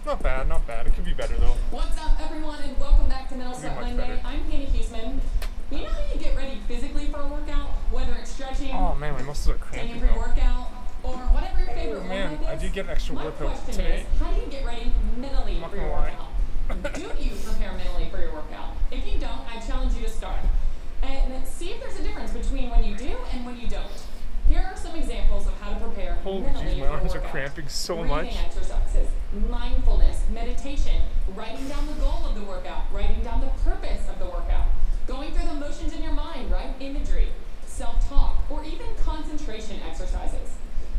Not bad, not bad. It could be better though. What's up, everyone, and welcome back to Mental Sweat Monday. Better. I'm Hannah Huseman. You know how you get ready physically for a workout, whether it's stretching, oh man, my muscles are cramping. taking a pre-workout, or whatever your favorite man, workout I did get an extra My workout question today. is, how do you get ready mentally for your workout? Do you prepare mentally for your workout? If you don't, I challenge you to start. And see if there's a difference between when you do and when you don't. Here are some examples of how to prepare Holy mentally jeez, my for a arms are workout. cramping so Breathing much. exercises, mindfulness, meditation, writing down the goal of the workout, writing down the purpose of the workout, going through the motions in your mind, right? Imagery, self-talk, or even concentration exercises.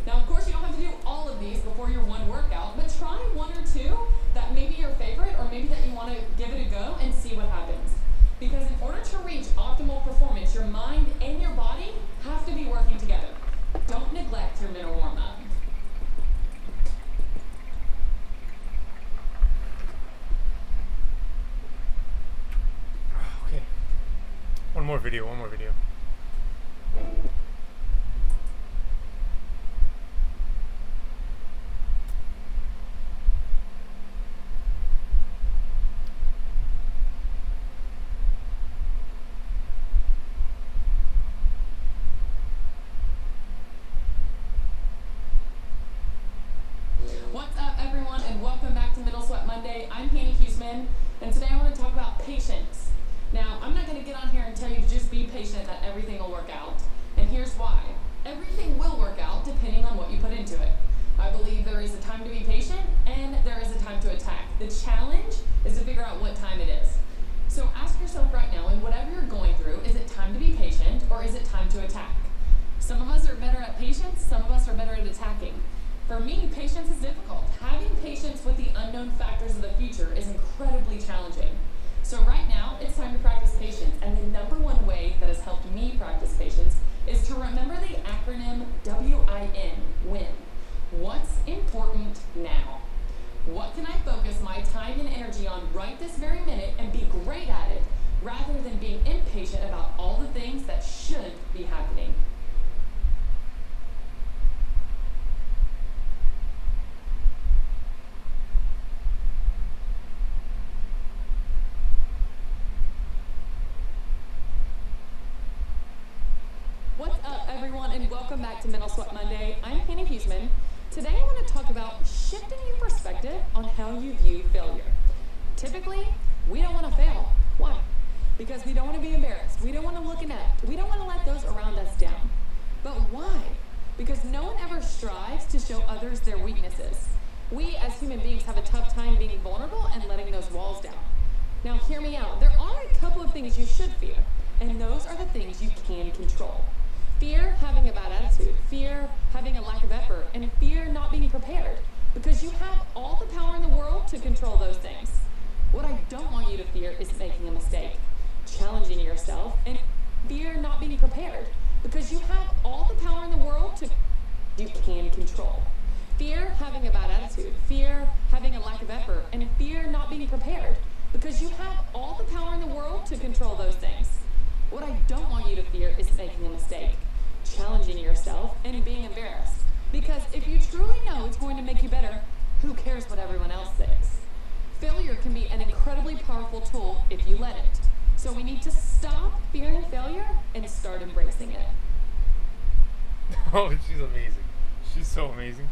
Now, of course, you don't have to do all of these before your one workout, but try one or two that may be your favorite, or maybe that you want to give it a go and see what happens. Because in order to reach optimal performance, your mind and your body have to be working together. Don't neglect your mental warm-up. Okay. One more video. What's up, everyone, and welcome back to Middle Sweat Monday. I'm Hannah Huseman, and today I want to talk about patience. Now, I'm not going to get on here and tell you to just be patient that everything will work out. And here's why. Everything will work out depending on what you put into it. I believe there is a time to be patient, and there is a time to attack. The challenge is to figure out what time it is. So ask yourself right now, in whatever you're going through, is it time to be patient, or is it time to attack? Some of us are better at patience, some of us are better at attacking. For me, patience is difficult. Having patience with the unknown factors of the future is incredibly challenging. So right now, it's time to practice patience, and the number one way that has helped me practice patience is to remember the acronym WIN, WIN. What's important now? What can I focus my time and energy on right this very minute and be great at it, rather than being impatient about all the things that should be happening? What's up, everyone, and welcome back to Middle Sweat Monday. I'm Hannah Huseman. Today I want to talk about shifting your perspective on how you view failure. Typically, we don't want to fail. Why? Because we don't want to be embarrassed. We don't want to look inept. We don't want to let those around us down. But why? Because no one ever strives to show others their weaknesses. We, as human beings, have a tough time being vulnerable and letting those walls down. Now, hear me out. There are a couple of things you should fear, and those are the things you can control. Fear having a bad attitude, fear having a lack of effort, and fear not being prepared, because you have all the power in the world to control those things. What I don't want you to fear is making a mistake, challenging yourself, and fear not being prepared, because you have all the power in the world to you can control. Fear having a bad attitude, fear having a lack of effort, and fear not being prepared, because you have all the power in the world to control those things. What I don't want you to fear is making a mistake, challenging yourself, and being embarrassed. Because if you truly know it's going to make you better, who cares what everyone else thinks? Failure can be an incredibly powerful tool if you let it. So we need to stop fearing failure and start embracing it. Oh, she's amazing. She's so amazing.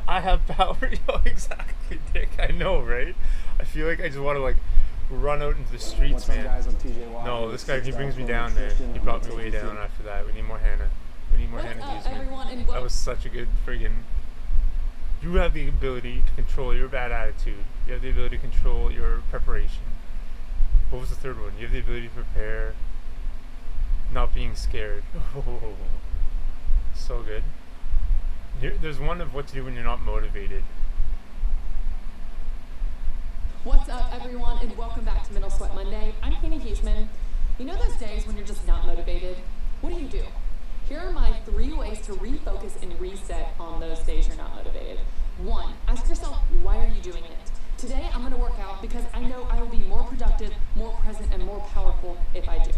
I have power. Yo, exactly, Dick. I know, right? I feel like I just want to like run out into the streets, What's up, man. guys? I'm TJY. No, this guy, he brings me down there. He brought me way down after that. We need more Hannah. We need more Hannah Huseman. That was such a good friggin'... You have the ability to control your bad attitude. You have the ability to control your preparation. What was the third one? You have the ability to prepare, not being scared. Oh, so good. There's one of what to do when you're not motivated. What's up, everyone, and welcome back to Middle Sweat Monday. I'm Hannah Huseman. You know those days when you're just not motivated? What do? Here are my 3 ways to refocus and reset on those days you're not motivated. 1, ask yourself, why are you doing it? Today, I'm going to work out because I know I will be more productive, more present, and more powerful if I do.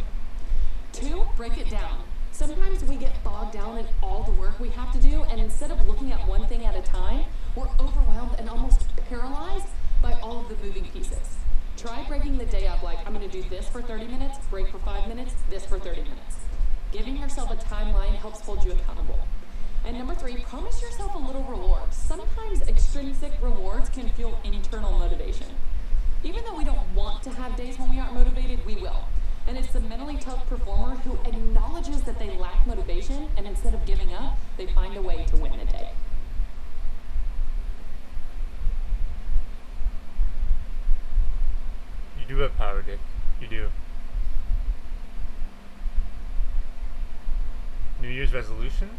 2, break it down. Sometimes we get bogged down in all the work we have to do, and instead of looking at one thing at a time, we're overwhelmed and almost paralyzed by all of the moving pieces. Try breaking the day up like, I'm going to do this for 30 minutes, break for 5 minutes, this for 30 minutes. Giving yourself a timeline helps hold you accountable. And number 3, promise yourself a little reward. Sometimes extrinsic rewards can fuel internal motivation. Even though we don't want to have days when we aren't motivated, we will. And it's the mentally tough performer who acknowledges that they lack motivation, and instead of giving up, they find a way to win the day. You do have power, Dick. You do. New Year's resolution?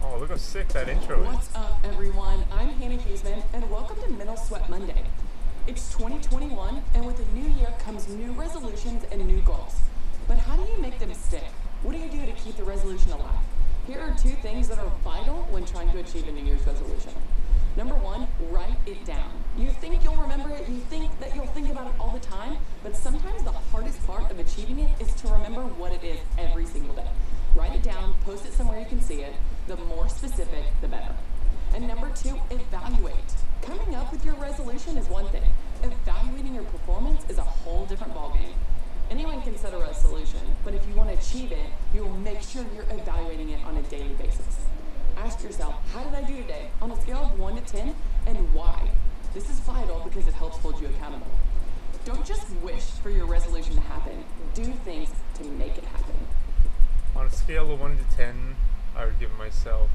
Oh, look how sick that intro is. What's up, everyone? I'm Hannah Huseman, and welcome to Mental Sweat Monday. It's 2021, and with a new year comes new resolutions and new goals. But how do you make them stick? What do you do to keep the resolution alive? Here are 2 things that are vital when trying to achieve a New Year's resolution. Number 1, write it down. You think you'll remember it, you think that you'll think about it all the time, but sometimes the hardest part of achieving it is to remember what it is every single day. Write it down, post it somewhere you can see it. The more specific, the better. And number 2, evaluate. Coming up with your resolution is one thing. Evaluating your performance is a whole different ballgame. Anyone can set a resolution, but if you want to achieve it, you will make sure you're evaluating it on a daily basis. Ask yourself, how did I do today? On a scale of 1 to 10, and why? This is vital because it helps hold you accountable. Don't just wish for your resolution to happen. Do things to make it happen. On a scale of 1 to 10, I would give myself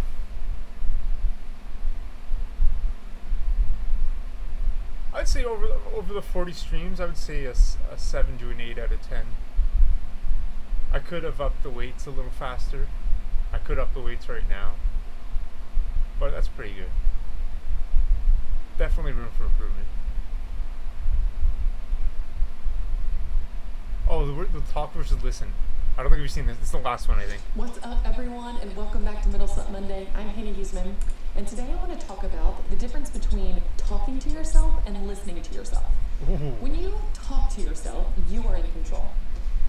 I'd say over the 40 streams, I would say a 7 to an 8 out of 10. I could have upped the weights a little faster. I could up the weights right now. But that's pretty good. Definitely room for improvement. Oh, the talk versus listen. I don't think we've seen this. This is the last one, I think. What's up, everyone, and welcome back to Middle Slut Monday. I'm Hannah Huseman, and today I want to talk about the difference between talking to yourself and listening to yourself. Ooh. When you talk to yourself, you are in control.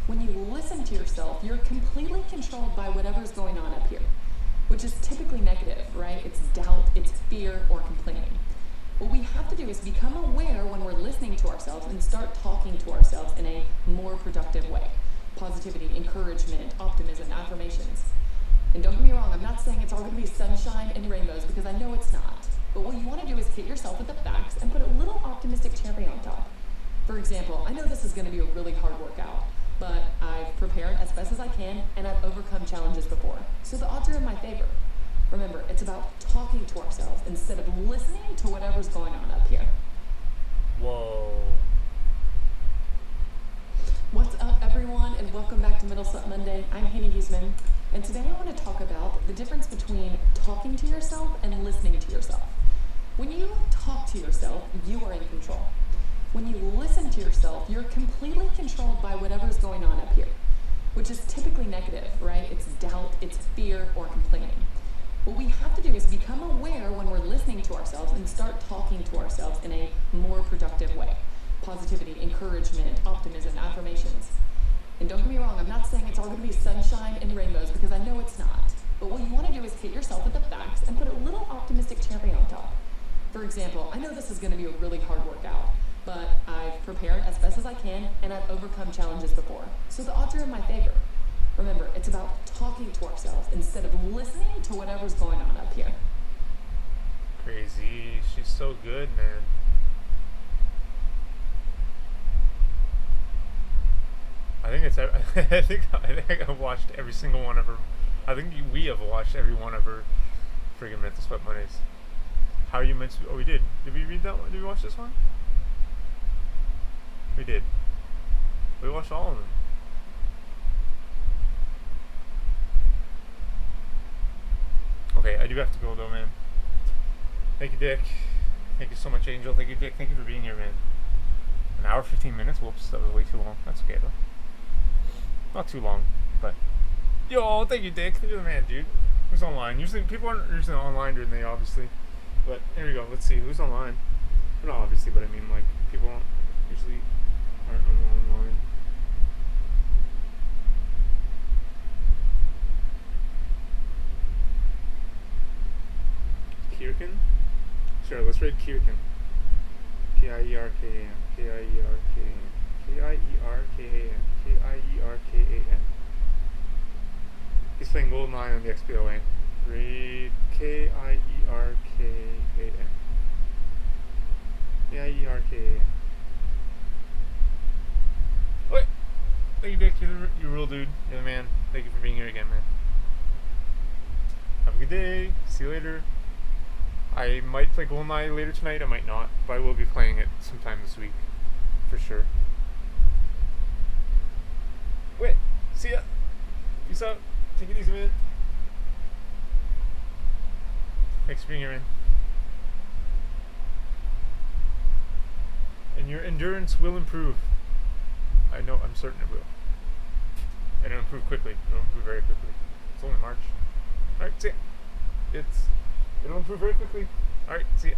When you listen to yourself, you're completely controlled by whatever's going on up here, which is typically negative, right? It's doubt, it's fear, or complaining. What we have to do is become aware when we're listening to ourselves and start talking to ourselves in a more productive way. Positivity, encouragement, optimism, affirmations. And don't get me wrong, I'm not saying it's all going to be sunshine and rainbows, because I know it's not. But what you want to do is hit yourself with the facts and put a little optimistic cherry on top. For example, I know this is going to be a really hard workout, but I've prepared as best as I can, and I've overcome challenges before. So the odds are in my favor. Remember, it's about talking to ourselves instead of listening to whatever's going on up here. Whoa. What's up, everyone, and welcome back to Middle Slut Monday. I'm Hannah Huseman, and today I want to talk about the difference between talking to yourself and listening to yourself. When you talk to yourself, you are in control. When you listen to yourself, you're completely controlled by whatever's going on up here, which is typically negative, right? It's doubt, it's fear, or complaining. What we have to do is become aware when we're listening to ourselves and start talking to ourselves in a more productive way. Positivity, encouragement, optimism, affirmations. And don't get me wrong, I'm not saying it's all going to be sunshine and rainbows, because I know it's not. But what you want to do is hit yourself with the facts and put a little optimistic cherry on top. For example, I know this is going to be a really hard workout, but I've prepared as best as I can, and I've overcome challenges before. So the odds are in my favor. Remember, it's about talking to ourselves instead of listening to whatever's going on up here. Crazy. She's so good, man. I think I've watched every single one of her. I think we have watched every one of her friggin' Mental Sweat Mondays. How are you meant to? Oh, we did. Did we read that one? Did we watch this one? We did. We watched all of them. Okay, I do have to go though, man. Thank you, Dick. Thank you so much, Angel. Thank you, Dick. Thank you for being here, man. An hour, 15 minutes? Whoops, that was way too long. That's okay, though. Not too long, but... Yo, thank you, Dick. You're the man, dude. Who's online? Usually, people aren't usually online during the day, obviously. But, here we go. Let's see. Who's online? Not obviously, but I mean, like, people usually aren't online. Kirkin? Sure, let's read Kirkin. K-I-E-R-K-A-N. K-I-E-R-K-A-N. K-I-E-R-K-A-N. K-I-E-R-K-A-N. Goldeneye on the XBLA. Great. K-I-E-R-K-A-N. K-I-E-R-K-A-N. Wait. Thank you, Dick. You're a real dude. You're the man. Thank you for being here again, man. Have a good day. See you later. I might play Goldeneye later tonight. I might not. But I will be playing it sometime this week. For sure. Wait. See ya. Peace out. Take it easy, man. Thanks for being here, man. And your endurance will improve. I know, I'm certain it will. And it'll improve quickly. It'll improve very quickly. It's only March. Alright, see ya. It'll improve very quickly. Alright, see ya.